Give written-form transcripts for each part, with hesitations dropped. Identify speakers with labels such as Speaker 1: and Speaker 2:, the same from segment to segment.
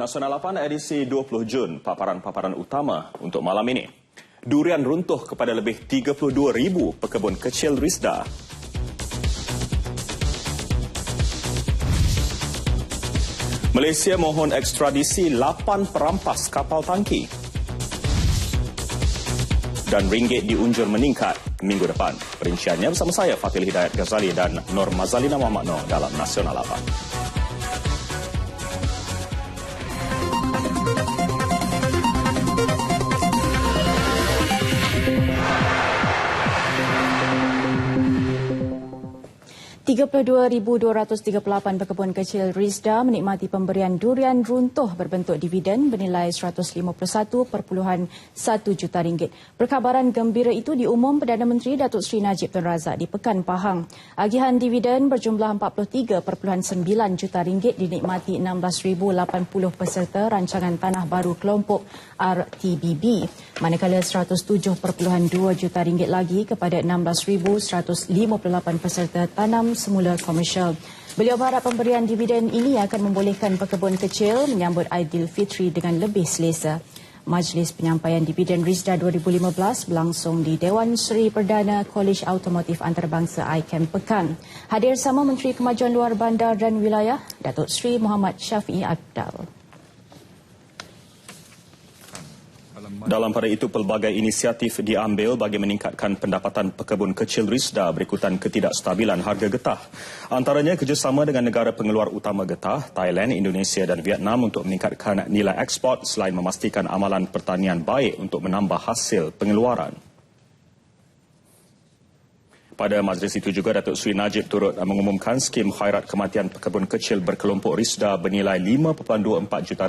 Speaker 1: Nasional 8 edisi 20 Jun, paparan-paparan utama untuk malam ini. Durian runtuh kepada lebih 32,000 pekebun kecil Risda. Malaysia mohon ekstradisi 8 perampas kapal tangki. Dan ringgit diunjur meningkat minggu depan. Perinciannya bersama saya, Fatil Hidayat Ghazali dan Nur Mazalina Muhammad Noor dalam Nasional 8.
Speaker 2: $32,238 pekebun kecil Risda menikmati pemberian durian runtuh berbentuk dividen bernilai RM151.1 juta. Perkhabaran gembira itu diumum Perdana Menteri Datuk Seri Najib Tun Razak di Pekan Pahang. Agihan dividen berjumlah RM43.9 juta dinikmati 16,080 peserta rancangan Tanah Baru Kelompok RTBB, manakala RM107.2 juta lagi kepada 16,158 peserta tanam semula komersial. Beliau berharap pemberian dividen ini akan membolehkan pekebun kecil menyambut Aidilfitri dengan lebih selesa. Majlis penyampaian dividen Risda 2015 berlangsung di Dewan Seri Perdana Kolej Automotif Antarabangsa ICAM Pekan. Hadir sama Menteri Kemajuan Luar Bandar dan Wilayah, Datuk Seri Muhammad Syafiee Abdal.
Speaker 1: Dalam pada itu, pelbagai inisiatif diambil bagi meningkatkan pendapatan pekebun kecil Risda berikutan ketidakstabilan harga getah. Antaranya kerjasama dengan negara pengeluar utama getah, Thailand, Indonesia dan Vietnam untuk meningkatkan nilai ekspor selain memastikan amalan pertanian baik untuk menambah hasil pengeluaran. Pada majlis itu juga, Datuk Seri Najib turut mengumumkan skim khairat kematian pekebun kecil berkelompok Risda bernilai RM5.24 juta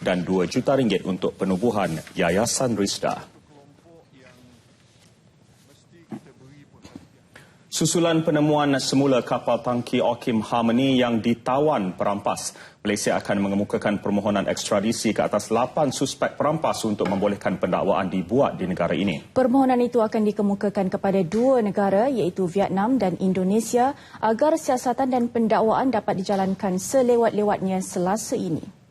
Speaker 1: dan RM2 juta untuk penubuhan Yayasan Risda. Susulan penemuan semula kapal tangki Okim Harmony yang ditawan perampas, Malaysia akan mengemukakan permohonan ekstradisi ke atas 8 suspek perampas untuk membolehkan pendakwaan dibuat di negara ini.
Speaker 2: Permohonan itu akan dikemukakan kepada 2 negara iaitu Vietnam dan Indonesia agar siasatan dan pendakwaan dapat dijalankan selewat-lewatnya Selasa ini.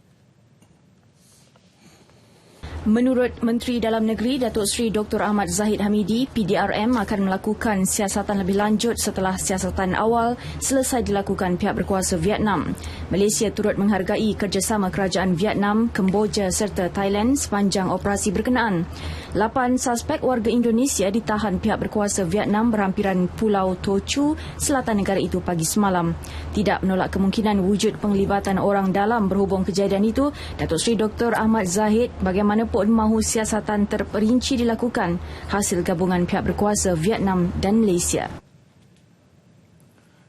Speaker 2: Menurut Menteri Dalam Negeri Datuk Seri Dr. Ahmad Zahid Hamidi, PDRM akan melakukan siasatan lebih lanjut setelah siasatan awal selesai dilakukan pihak berkuasa Vietnam. Malaysia turut menghargai kerjasama kerajaan Vietnam, Kemboja serta Thailand sepanjang operasi berkenaan. 8 suspek warga Indonesia ditahan pihak berkuasa Vietnam berhampiran Pulau To Chu, selatan negara itu pagi semalam. Tidak menolak kemungkinan wujud penglibatan orang dalam berhubung kejadian itu, Datuk Seri Dr. Ahmad Zahid bagaimanapun mahu siasatan terperinci dilakukan hasil gabungan pihak berkuasa Vietnam dan Malaysia.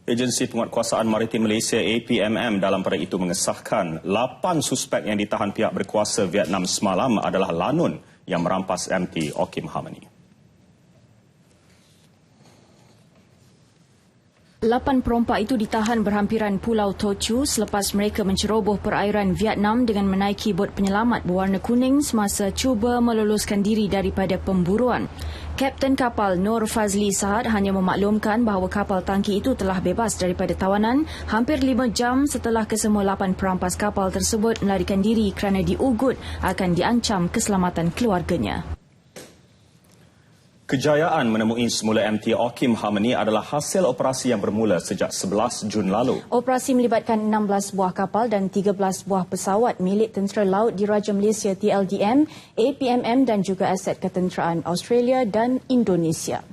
Speaker 1: Agensi Penguatkuasaan Maritim Malaysia APMM dalam pada itu mengesahkan 8 suspek yang ditahan pihak berkuasa Vietnam semalam adalah lanun yang merampas MT Okim Harmony.
Speaker 2: 8 perompak itu ditahan berhampiran Pulau To Chu selepas mereka menceroboh perairan Vietnam dengan menaiki bot penyelamat berwarna kuning semasa cuba meloluskan diri daripada pemburuan. Kapten kapal Nur Fazli Sahad hanya memaklumkan bahawa kapal tangki itu telah bebas daripada tawanan hampir 5 jam setelah kesemua 8 perampas kapal tersebut melarikan diri kerana diugut akan diancam keselamatan keluarganya.
Speaker 1: Kejayaan menemui semula MT Okim Harmony adalah hasil operasi yang bermula sejak 11 Jun lalu.
Speaker 2: Operasi melibatkan 16 buah kapal dan 13 buah pesawat milik Tentera Laut Diraja Malaysia TLDM, APMM dan juga aset ketenteraan Australia dan Indonesia.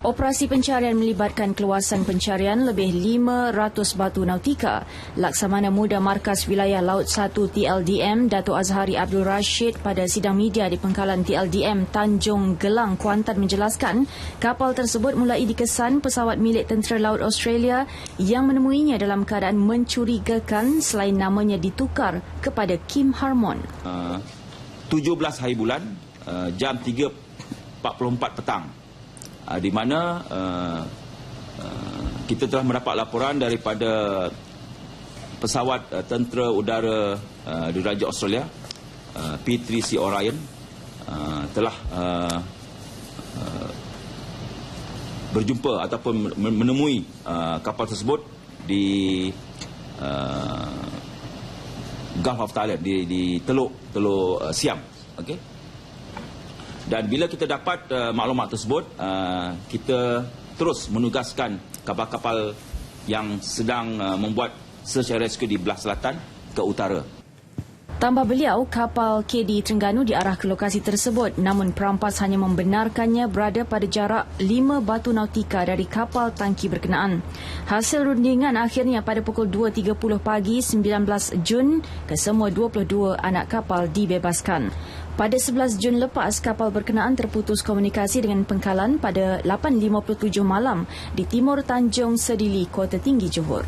Speaker 2: Operasi pencarian melibatkan keluasan pencarian lebih 500 batu nautika. Laksamana Muda Markas Wilayah Laut 1 TLDM, Datuk Azhari Abdul Rashid pada sidang media di pangkalan TLDM Tanjung Gelang, Kuantan menjelaskan kapal tersebut mulai dikesan pesawat milik Tentera Laut Australia yang menemuinya dalam keadaan mencurigakan selain namanya ditukar kepada Kim Harmon.
Speaker 3: 17 hari bulan, jam 3.44 petang. Di mana kita telah mendapat laporan daripada pesawat tentera udara Diraja Australia P3C Orion telah berjumpa ataupun menemui kapal tersebut di Gulf of Thailand, di Teluk Siam. Okey. Dan bila kita dapat maklumat tersebut, kita terus menugaskan kapal-kapal yang sedang membuat search and rescue di belah selatan ke utara.
Speaker 2: Tambah beliau, kapal KD Terengganu diarah ke lokasi tersebut, namun perampas hanya membenarkannya berada pada jarak 5 batu nautika dari kapal tangki berkenaan. Hasil rundingan akhirnya pada pukul 2.30 pagi 19 Jun, kesemua 22 anak kapal dibebaskan. Pada 11 Jun lepas, kapal berkenaan terputus komunikasi dengan pangkalan pada 8.57 malam di timur Tanjung Sedili, Kota Tinggi Johor.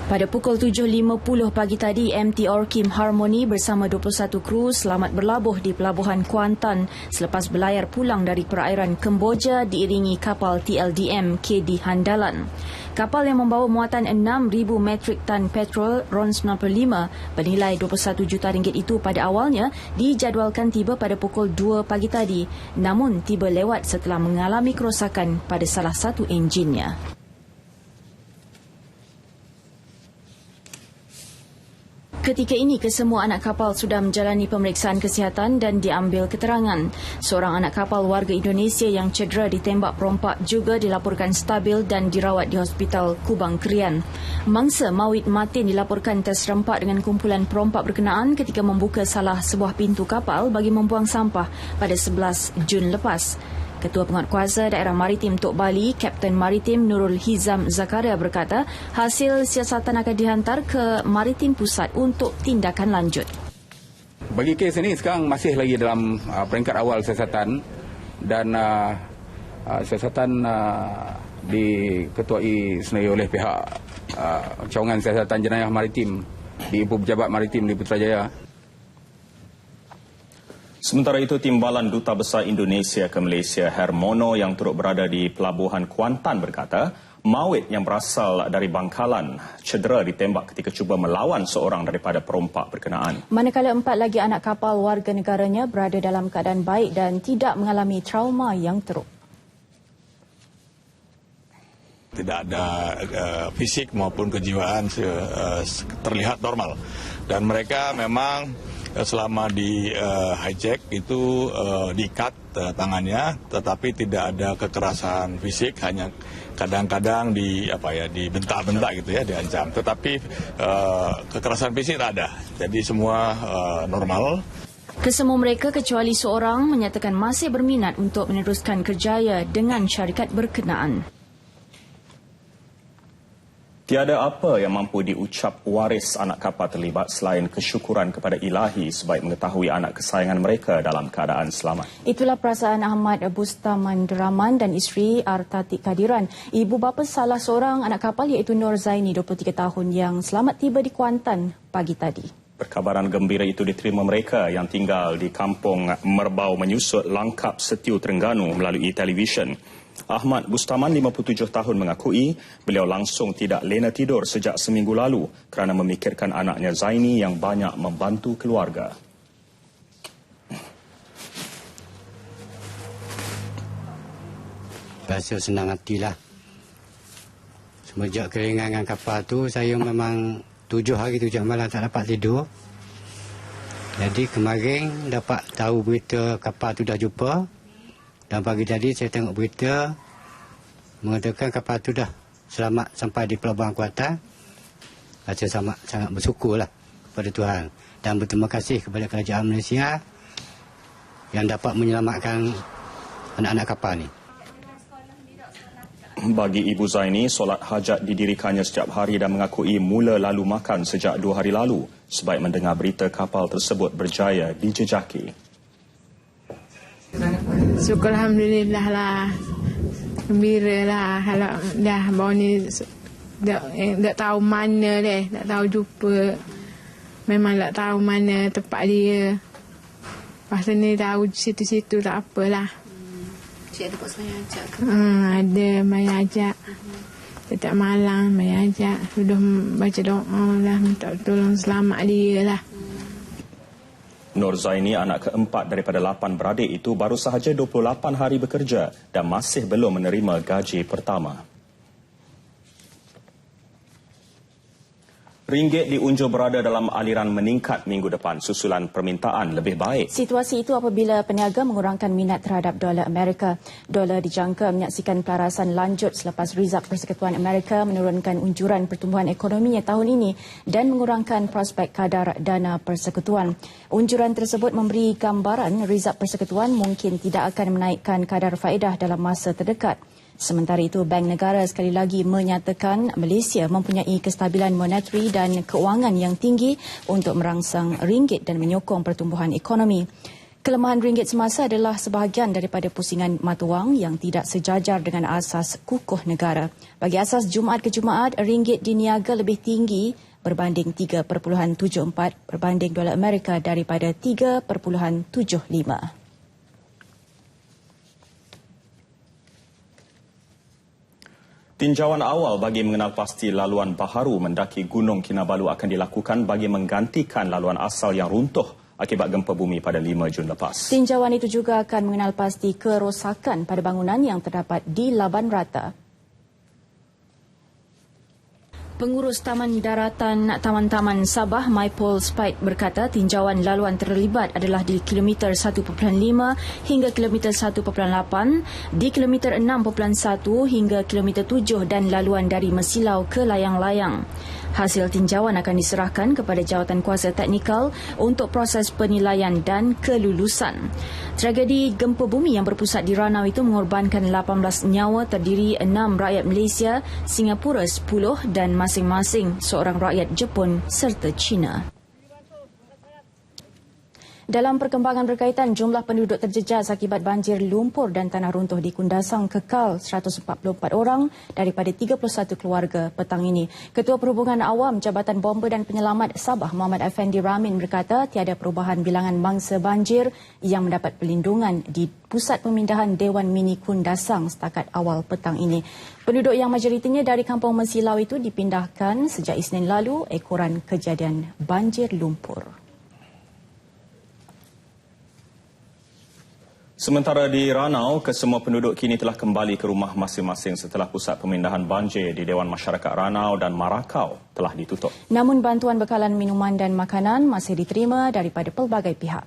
Speaker 2: Pada pukul 7.50 pagi tadi, MT Orkim Harmony bersama 21 kru selamat berlabuh di Pelabuhan Kuantan selepas berlayar pulang dari perairan Kemboja diiringi kapal TLDM KD Handalan. Kapal yang membawa muatan 6,000 metrik tan petrol RON 95 bernilai 21 juta ringgit itu pada awalnya dijadualkan tiba pada pukul 2 pagi tadi, namun tiba lewat setelah mengalami kerosakan pada salah satu enjinnya. Ketika ini, kesemua anak kapal sudah menjalani pemeriksaan kesihatan dan diambil keterangan. Seorang anak kapal warga Indonesia yang cedera ditembak perompak juga dilaporkan stabil dan dirawat di Hospital Kubang Krian. Mangsa Mawid Matin dilaporkan terserempak dengan kumpulan perompak berkenaan ketika membuka salah sebuah pintu kapal bagi membuang sampah pada 11 Jun lepas. Ketua Penguatkuasa Daerah Maritim Tok Bali, Kapten Maritim Nurul Hizam Zakaria berkata, hasil siasatan akan dihantar ke Maritim Pusat untuk tindakan lanjut.
Speaker 4: Bagi kes ini sekarang masih lagi dalam peringkat awal siasatan dan siasatan diketuai sendiri oleh pihak cawangan siasatan jenayah maritim di Ibu Pejabat Maritim di Putrajaya.
Speaker 1: Sementara itu, Timbalan Duta Besar Indonesia ke Malaysia Hermono yang turut berada di Pelabuhan Kuantan berkata, Mawid yang berasal dari Bangkalan cedera ditembak ketika cuba melawan seorang daripada perompak berkenaan.
Speaker 2: Manakala 4 lagi anak kapal warga negaranya berada dalam keadaan baik dan tidak mengalami trauma yang teruk.
Speaker 5: Tidak ada fisik maupun kejiwaan terlihat normal. Dan mereka memang selama di hijack itu diikat tangannya, tetapi tidak ada kekerasan fisik, hanya kadang-kadang dibentak-bentak gitu ya, diancam. Tetapi kekerasan fisik tak ada. Jadi semua normal.
Speaker 2: Kesemua mereka kecuali seorang menyatakan masih berminat untuk meneruskan kerjaya dengan syarikat berkenaan.
Speaker 1: Tiada apa yang mampu diucap waris anak kapal terlibat selain kesyukuran kepada Ilahi sebaik mengetahui anak kesayangan mereka dalam keadaan selamat.
Speaker 2: Itulah perasaan Ahmad Bustaman Deraman dan isteri Artatik Kadiran. Ibu bapa salah seorang anak kapal iaitu Nur Zaini, 23 tahun yang selamat tiba di Kuantan pagi tadi.
Speaker 1: Perkabaran gembira itu diterima mereka yang tinggal di kampung Merbau Menyusut, Langkap Setiu, Terengganu melalui televisyen. Ahmad Bustaman, 57 tahun, mengakui beliau langsung tidak lena tidur sejak seminggu lalu kerana memikirkan anaknya Zaini yang banyak membantu keluarga.
Speaker 6: Rasa senang hatilah. Semenjak keringangan kapal tu, saya memang 7 hari 7 malam tak dapat tidur. Jadi kemarin dapat tahu berita kapal tu dah jumpa. Dan pagi tadi saya tengok berita mengatakan kapal tu dah selamat sampai di Pelabuhan Kuantan. Saya sangat bersyukurlah kepada Tuhan dan berterima kasih kepada Kerajaan Malaysia yang dapat menyelamatkan anak-anak kapal ni.
Speaker 1: Bagi Ibu Zaini, solat hajat didirikannya setiap hari dan mengakui mula lalu makan sejak 2 hari lalu sebaik mendengar berita kapal tersebut berjaya dijejaki.
Speaker 7: Syukur Alhamdulillah lah. Gembira lah. Kalau dah bawa ni tak tahu mana deh. Tak tahu jumpa. Memang tak tahu mana tempat dia. Lepas ni tahu situ-situ tak apalah.
Speaker 8: Cik ada buat semayang ajak ke?
Speaker 7: Ada semayang ajak. Setiap malam semayang ajak. Sudah baca doa lah. Minta tolong selamat dia lah.
Speaker 1: Nur Zaini, anak keempat daripada 8 beradik itu, baru sahaja 28 hari bekerja dan masih belum menerima gaji pertama. Ringgit diunjur berada dalam aliran meningkat minggu depan susulan permintaan lebih baik.
Speaker 2: Situasi itu apabila peniaga mengurangkan minat terhadap dolar Amerika. Dolar dijangka menyaksikan pelarasan lanjut selepas Rizab Persekutuan Amerika menurunkan unjuran pertumbuhan ekonominya tahun ini dan mengurangkan prospek kadar dana persekutuan. Unjuran tersebut memberi gambaran Rizab Persekutuan mungkin tidak akan menaikkan kadar faedah dalam masa terdekat. Sementara itu, Bank Negara sekali lagi menyatakan Malaysia mempunyai kestabilan monetari dan keuangan yang tinggi untuk merangsang ringgit dan menyokong pertumbuhan ekonomi. Kelemahan ringgit semasa adalah sebahagian daripada pusingan mata wang yang tidak sejajar dengan asas kukuh negara. Bagi asas Jumaat ke Jumaat, ringgit diniaga lebih tinggi berbanding 3.74 berbanding dolar Amerika daripada 3.75.
Speaker 1: Tinjauan awal bagi mengenal pasti laluan baharu mendaki Gunung Kinabalu akan dilakukan bagi menggantikan laluan asal yang runtuh akibat gempa bumi pada 5 Jun lepas.
Speaker 2: Tinjauan itu juga akan mengenal pasti kerosakan pada bangunan yang terdapat di Laban Rata. Pengurus Taman Daratan Taman-Taman Sabah, Maipol Spite berkata tinjauan laluan terlibat adalah di kilometer 1.5 hingga kilometer 1.8, di kilometer 6.1 hingga kilometer 7 dan laluan dari Mesilau ke Layang-Layang. Hasil tinjauan akan diserahkan kepada Jawatan Kuasa Teknikal untuk proses penilaian dan kelulusan. Tragedi gempa bumi yang berpusat di Ranau itu mengorbankan 18 nyawa terdiri 6 rakyat Malaysia, Singapura 10 dan masing-masing seorang rakyat Jepun serta China. Dalam perkembangan berkaitan, jumlah penduduk terjejas akibat banjir lumpur dan tanah runtuh di Kundasang kekal 144 orang daripada 31 keluarga petang ini. Ketua Perhubungan Awam Jabatan Bomba dan Penyelamat Sabah, Muhammad Effendi Ramin berkata tiada perubahan bilangan mangsa banjir yang mendapat perlindungan di Pusat Pemindahan Dewan Mini Kundasang setakat awal petang ini. Penduduk yang majoritinya dari Kampung Mesilau itu dipindahkan sejak Isnin lalu ekoran kejadian banjir lumpur.
Speaker 1: Sementara di Ranau, kesemua penduduk kini telah kembali ke rumah masing-masing setelah pusat pemindahan banjir di Dewan Masyarakat Ranau dan Marakau telah ditutup.
Speaker 2: Namun bantuan bekalan minuman dan makanan masih diterima daripada pelbagai pihak.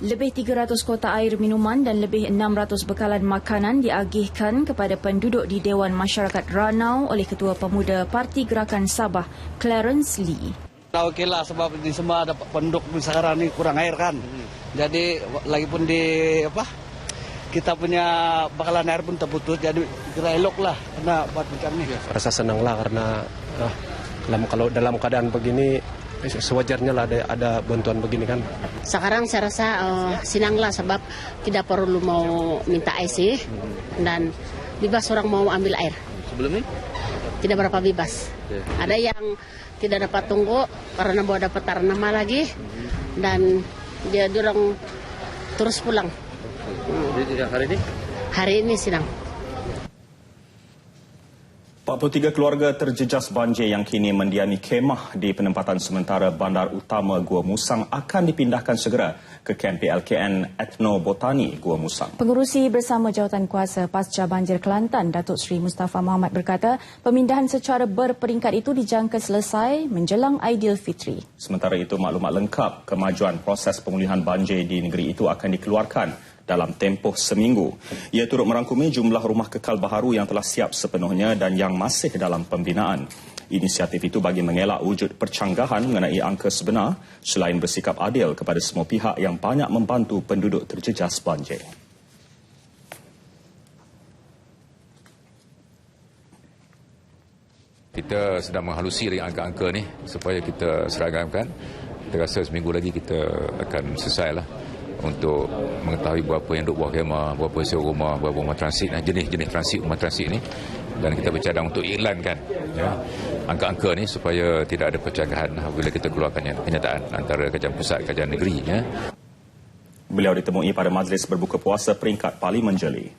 Speaker 2: Lebih 300 kotak air minuman dan lebih 600 bekalan makanan diagihkan kepada penduduk di Dewan Masyarakat Ranau oleh Ketua Pemuda Parti Gerakan Sabah, Clarence Lee.
Speaker 9: Okeylah sebab di semua ada penduduk di sekarang ni kurang air kan. Jadi lagipun di kita punya bakalan air pun terputus, jadi kira eloklah kena buat macam ni.
Speaker 10: Rasa senanglah karena kalau dalam keadaan begini sewajarnya lah ada bantuan begini kan.
Speaker 11: Sekarang saya rasa senanglah sebab tidak perlu mau minta air sih dan bebas orang mau ambil air.
Speaker 9: Sebelum ni
Speaker 11: tidak berapa bebas. Ada yang tidak dapat tunggu karena bawa dapat tarnama lagi dan dia dorong terus pulang.
Speaker 9: Jadi hari ini?
Speaker 11: Hari ini sidang.
Speaker 1: 43 keluarga terjejas banjir yang kini mendiami kemah di penempatan sementara Bandar Utama Gua Musang akan dipindahkan segera ke kamp PLKN Etno Botani Gua Musang.
Speaker 2: Pengurusi bersama Jawatan Kuasa Pasca Banjir Kelantan, Datuk Seri Mustafa Muhammad berkata, pemindahan secara berperingkat itu dijangka selesai menjelang Aidilfitri.
Speaker 1: Sementara itu, maklumat lengkap kemajuan proses pemulihan banjir di negeri itu akan dikeluarkan dalam tempoh seminggu. Ia turut merangkumi jumlah rumah kekal baharu yang telah siap sepenuhnya dan yang masih dalam pembinaan. Inisiatif itu bagi mengelak wujud percanggahan mengenai angka sebenar selain bersikap adil kepada semua pihak yang banyak membantu penduduk terjejas banjir.
Speaker 12: Kita sedang menghalusi angka-angka ni supaya kita seragamkan. Kita rasa seminggu lagi kita akan selesailah untuk mengetahui berapa yang duduk bawah kemah, berapa sewa rumah, berapa rumah transit, jenis-jenis transit, rumah transit ini. Dan kita bercadang untuk iklankan angka-angka ni supaya tidak ada percanggahan apabila kita keluarkan kenyataan antara kerajaan pusat, kerajaan negeri.
Speaker 1: Beliau ditemui pada majlis berbuka puasa peringkat Parlimen Jeli.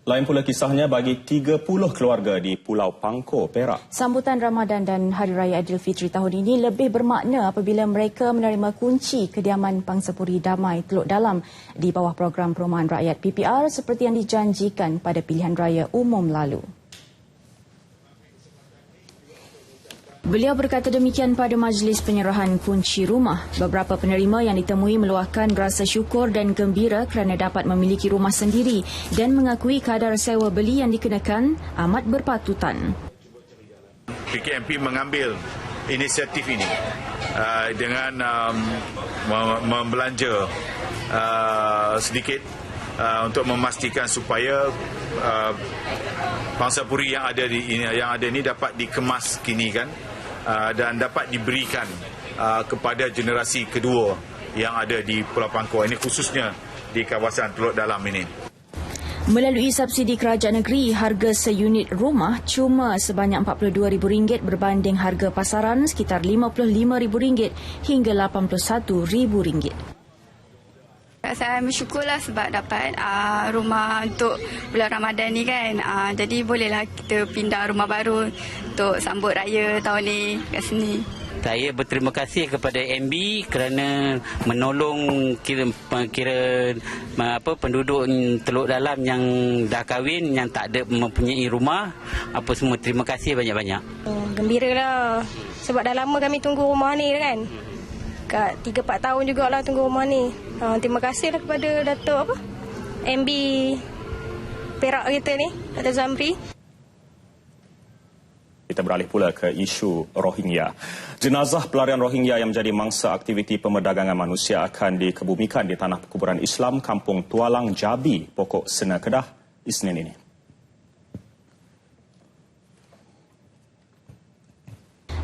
Speaker 1: Lain pula kisahnya bagi 30 keluarga di Pulau Pangkor, Perak.
Speaker 2: Sambutan Ramadan dan Hari Raya Aidilfitri tahun ini lebih bermakna apabila mereka menerima kunci kediaman Pangsapuri Damai Teluk Dalam di bawah program Perumahan Rakyat PPR seperti yang dijanjikan pada pilihan raya umum lalu. Beliau berkata demikian pada majlis penyerahan kunci rumah. Beberapa penerima yang ditemui meluahkan rasa syukur dan gembira kerana dapat memiliki rumah sendiri dan mengakui kadar sewa beli yang dikenakan amat berpatutan.
Speaker 13: PKMP mengambil inisiatif ini dengan membelanja sedikit untuk memastikan supaya Pangsapuri yang ada ini dapat dikemas kini kan. Dan dapat diberikan kepada generasi kedua yang ada di Pulau Pangkor ini, khususnya di kawasan Teluk Dalam ini.
Speaker 2: Melalui subsidi kerajaan negeri, harga seunit rumah cuma sebanyak RM42,000 berbanding harga pasaran sekitar RM55,000 hingga RM81,000.
Speaker 14: Saya bersyukurlah sebab dapat rumah untuk bulan Ramadan ni kan. Jadi bolehlah kita pindah rumah baru untuk sambut raya tahun ni kat sini.
Speaker 15: Saya berterima kasih kepada MB kerana menolong penduduk Teluk Dalam yang dah kahwin, yang tak ada mempunyai rumah. Apa semua, terima kasih banyak-banyak.
Speaker 16: Gembiralah sebab dah lama kami tunggu rumah ni kan. Kat 3-4 tahun jugalah tunggu rumah ni. Terima kasihlah kepada Datuk MB Perak kita ni, Datuk Zamri.
Speaker 1: Kita beralih pula ke isu Rohingya. Jenazah pelarian Rohingya yang menjadi mangsa aktiviti pemerdagangan manusia akan dikebumikan di tanah perkuburan Islam Kampung Tualang, Jabi, Pokok Sena, Kedah, Isnin ini.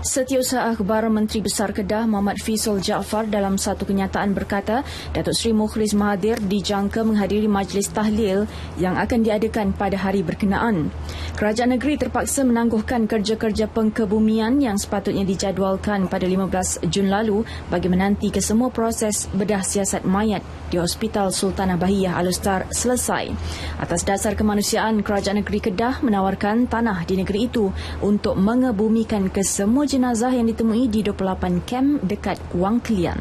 Speaker 2: Setiausaha Akhbar Menteri Besar Kedah Muhammad Faisal Jaafar dalam satu kenyataan berkata Datuk Seri Mukhlis Mahathir dijangka menghadiri majlis tahlil yang akan diadakan pada hari berkenaan. Kerajaan negeri terpaksa menangguhkan kerja-kerja pengkebumian yang sepatutnya dijadualkan pada 15 Jun lalu bagi menanti kesemua proses bedah siasat mayat di Hospital Sultanah Bahiyah Al-Ustar selesai. Atas dasar kemanusiaan, Kerajaan Negeri Kedah menawarkan tanah di negeri itu untuk mengebumikan kesemua jenazah yang ditemui di 28 kem dekat Wang Kelian.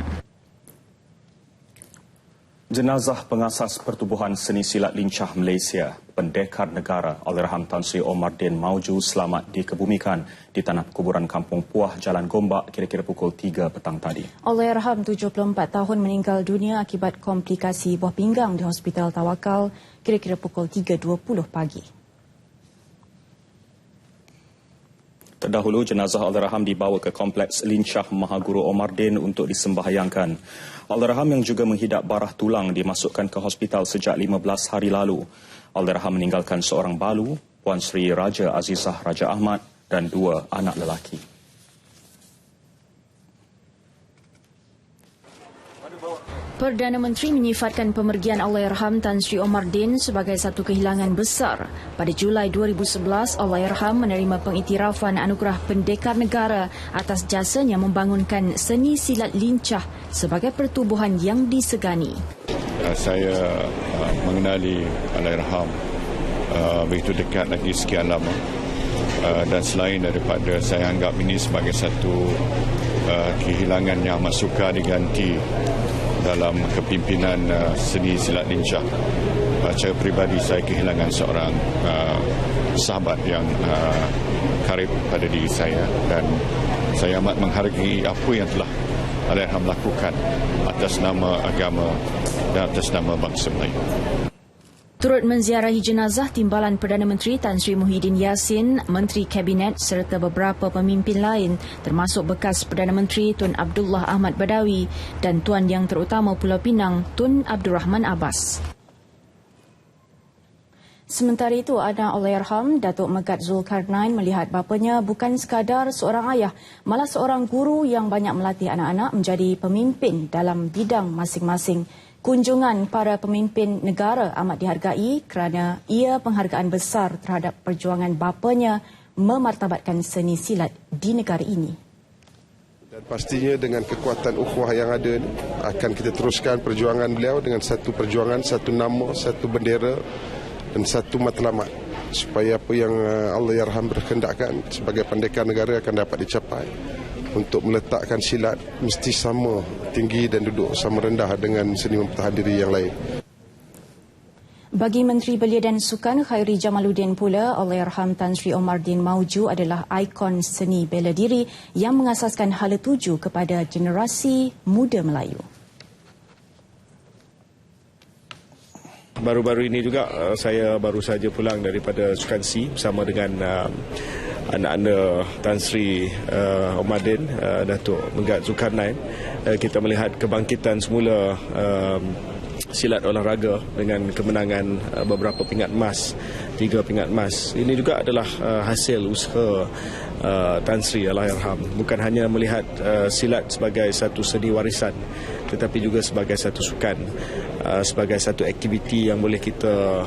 Speaker 1: Jenazah pengasas Pertubuhan Seni Silat Lincah Malaysia, Pendekar Negara Allahyarham Tan Sri Omar Din Mauju selamat dikebumikan di tanah perkuburan Kampung Puah, Jalan Gombak kira-kira pukul 3 petang tadi.
Speaker 2: Allahyarham 74 tahun meninggal dunia akibat komplikasi buah pinggang di Hospital Tawakal kira-kira pukul 3.20 pagi.
Speaker 1: Terdahulu, jenazah Allahyarham dibawa ke Kompleks Lincah Mahaguru Omar Din untuk disembahyangkan. Allahyarham yang juga menghidap barah tulang dimasukkan ke hospital sejak 15 hari lalu. Allahyarham meninggalkan seorang balu, Puan Sri Raja Azizah Raja Ahmad dan 2 anak lelaki.
Speaker 2: Perdana Menteri menyifatkan pemergian Allahyarham Tan Sri Omar Din sebagai satu kehilangan besar. Pada Julai 2011, Allahyarham menerima pengiktirafan anugerah Pendekar Negara atas jasanya membangunkan seni silat lincah sebagai pertubuhan yang disegani.
Speaker 17: Saya mengenali Allahyarham begitu dekat lagi sekian lama. Dan selain daripada saya anggap ini sebagai satu kehilangan yang amat sukar diganti dalam kepimpinan seni silat lincah. Secara peribadi saya kehilangan seorang sahabat yang karib pada diri saya dan saya amat menghargai apa yang telah Allahyarham lakukan atas nama agama dan atas nama bangsa Melayu.
Speaker 2: Turut menziarahi jenazah Timbalan Perdana Menteri Tan Sri Muhyiddin Yassin, Menteri Kabinet serta beberapa pemimpin lain termasuk bekas Perdana Menteri Tun Abdullah Ahmad Badawi dan Tuan Yang Terutama Pulau Pinang Tun Abdul Rahman Abbas. Sementara itu, anak Allahyarham Datuk Megat Zulkarnain melihat bapanya bukan sekadar seorang ayah, malah seorang guru yang banyak melatih anak-anak menjadi pemimpin dalam bidang masing-masing. Kunjungan para pemimpin negara amat dihargai kerana ia penghargaan besar terhadap perjuangan bapanya memartabatkan seni silat di negara ini.
Speaker 18: Dan pastinya dengan kekuatan ukhuwah yang ada ini, akan kita teruskan perjuangan beliau dengan satu perjuangan, satu nama, satu bendera dan satu matlamat supaya apa yang Allahyarham berkehendakkan sebagai pendekar negara akan dapat dicapai. Untuk meletakkan silat mesti sama tinggi dan duduk sama rendah dengan seniman pertahanan diri yang lain.
Speaker 2: Bagi Menteri Belia dan Sukan Khairi Jamaluddin pula, Allahyarham Tan Sri Omardin Mauju adalah ikon seni bela diri yang mengasaskan hala tuju kepada generasi muda Melayu.
Speaker 19: Baru-baru ini juga saya baru saja pulang daripada Sukan C bersama dengan anak-anak Tan Sri Omardin, Datuk Megat Zulkarnain. Kita melihat kebangkitan semula silat olahraga dengan kemenangan beberapa pingat emas, 3 pingat emas. Ini juga adalah hasil usaha Tan Sri Allahyarham. Bukan hanya melihat silat sebagai satu seni warisan, tetapi juga sebagai satu sukan, sebagai satu aktiviti yang boleh kita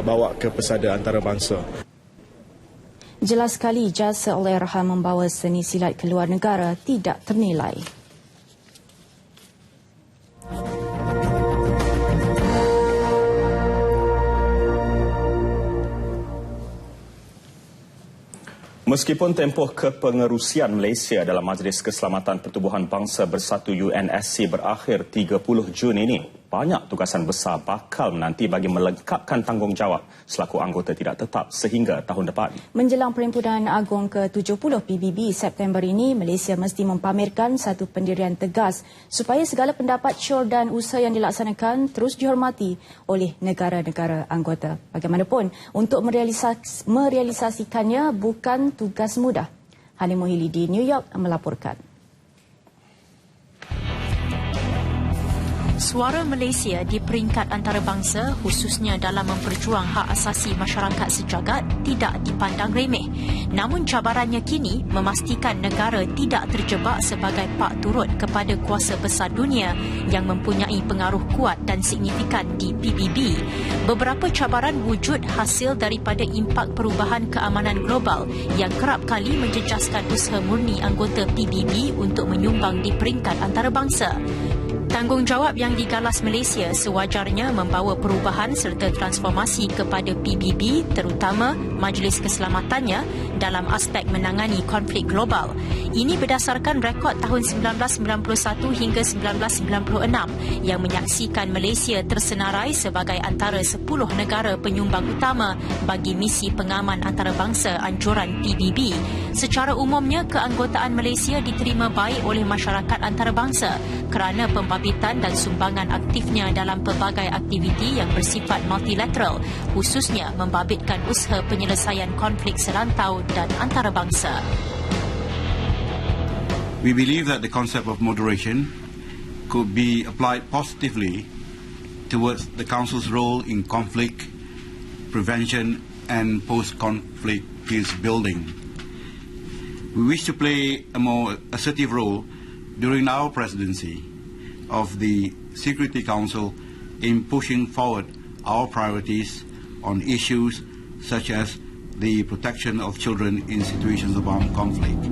Speaker 19: bawa ke pesada antarabangsa.
Speaker 2: Jelas sekali jasa Allahyarham membawa seni silat ke luar negara tidak ternilai.
Speaker 1: Meskipun tempoh kepengerusian Malaysia dalam Majlis Keselamatan Pertubuhan Bangsa Bersatu UNSC berakhir 30 Jun ini, banyak tugasan besar bakal menanti bagi melengkapkan tanggungjawab selaku anggota tidak tetap sehingga tahun depan.
Speaker 2: Menjelang Perhimpunan Agung ke-70 PBB September ini, Malaysia mesti mempamerkan satu pendirian tegas supaya segala pendapat, syur dan usaha yang dilaksanakan terus dihormati oleh negara-negara anggota. Bagaimanapun, untuk merealisasikannya bukan tugas mudah. Hani Mohili di New York melaporkan.
Speaker 20: Suara Malaysia di peringkat antarabangsa, khususnya dalam memperjuang hak asasi masyarakat sejagat, tidak dipandang remeh. Namun cabarannya kini memastikan negara tidak terjebak sebagai pak turut kepada kuasa besar dunia yang mempunyai pengaruh kuat dan signifikan di PBB. Beberapa cabaran wujud hasil daripada impak perubahan keamanan global yang kerap kali menjejaskan usaha murni anggota PBB untuk menyumbang di peringkat antarabangsa. Tanggungjawab yang digalas Malaysia sewajarnya membawa perubahan serta transformasi kepada PBB, terutama Majlis Keselamatannya dalam aspek menangani konflik global. Ini berdasarkan rekod tahun 1991 hingga 1996 yang menyaksikan Malaysia tersenarai sebagai antara 10 negara penyumbang utama bagi misi pengaman antarabangsa anjuran PBB. Secara umumnya, keanggotaan Malaysia diterima baik oleh masyarakat antarabangsa kerana pembabitan dan sumbangan aktifnya dalam pelbagai aktiviti yang bersifat multilateral, khususnya membabitkan usaha penyelesaian konflik serantau dan antarabangsa.
Speaker 21: We believe that the concept of moderation could be applied positively towards the Council's role in conflict prevention and post-conflict peace building. We wish to play a more assertive role during our presidency of the Security Council in pushing forward our priorities on issues such as the protection of children in situations of armed conflict.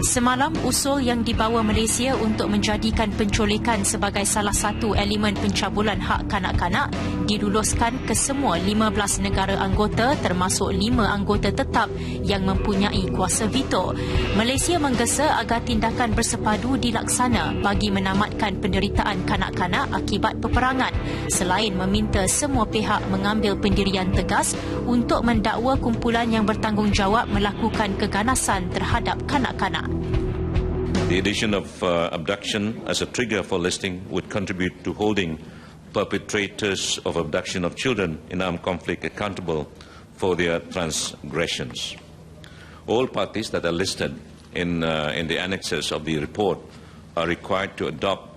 Speaker 20: Semalam, usul yang dibawa Malaysia untuk menjadikan penculikan sebagai salah satu elemen pencabulan hak kanak-kanak diluluskan ke semua 15 negara anggota termasuk 5 anggota tetap yang mempunyai kuasa veto. Malaysia menggesa agar tindakan bersepadu dilaksana bagi menamatkan penderitaan kanak-kanak akibat peperangan, selain meminta semua pihak mengambil pendirian tegas untuk mendakwa kumpulan yang bertanggungjawab melakukan keganasan terhadap kanak-kanak.
Speaker 22: The addition of abduction as a trigger for listing would contribute to holding perpetrators of abduction of children in armed conflict accountable for their transgressions. All parties that are listed in the annexes of the report are required to adopt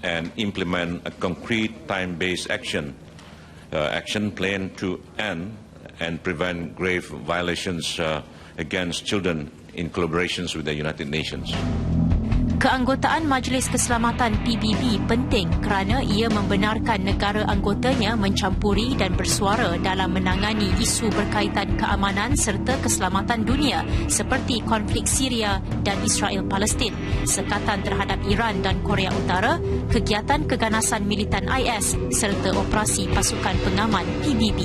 Speaker 22: and implement a concrete time-based action plan to end and prevent grave violations against children in collaborations with the United Nations.
Speaker 20: Keanggotaan Majlis Keselamatan PBB penting kerana ia membenarkan negara anggotanya mencampuri dan bersuara dalam menangani isu berkaitan keamanan serta keselamatan dunia seperti konflik Syria dan Israel-Palestin, sekatan terhadap Iran dan Korea Utara, kegiatan keganasan militan IS serta operasi pasukan pengaman PBB.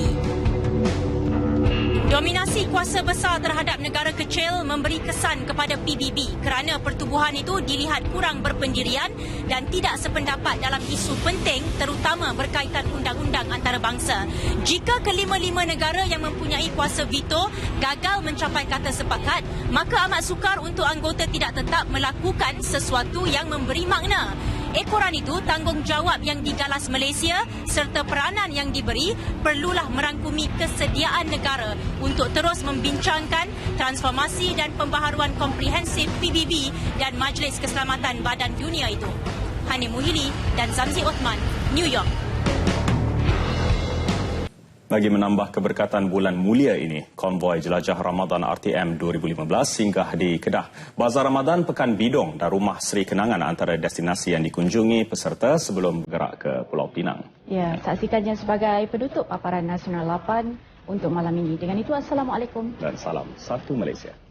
Speaker 20: Dominasi kuasa besar terhadap negara kecil memberi kesan kepada PBB kerana pertubuhan itu dilihat kurang berpendirian dan tidak sependapat dalam isu penting terutama berkaitan undang-undang antarabangsa. Jika kelima-lima negara yang mempunyai kuasa veto gagal mencapai kata sepakat, maka amat sukar untuk anggota tidak tetap melakukan sesuatu yang memberi makna. Ekoran itu, tanggungjawab yang digalas Malaysia serta peranan yang diberi perlulah merangkumi kesediaan negara untuk terus membincangkan transformasi dan pembaharuan komprehensif PBB dan Majlis Keselamatan Badan Dunia itu. Hani Muhili dan Zamzi Othman, New York.
Speaker 1: Bagi menambah keberkatan bulan mulia ini, konvoi jelajah Ramadan RTM 2015 singgah di Kedah. Bazar Ramadan Pekan Bidong dan Rumah Seri Kenangan antara destinasi yang dikunjungi peserta sebelum bergerak ke Pulau Pinang.
Speaker 2: Ya, saksikannya sebagai penutup paparan Nasional 8 untuk malam ini. Dengan itu, Assalamualaikum.
Speaker 1: Dan salam satu Malaysia.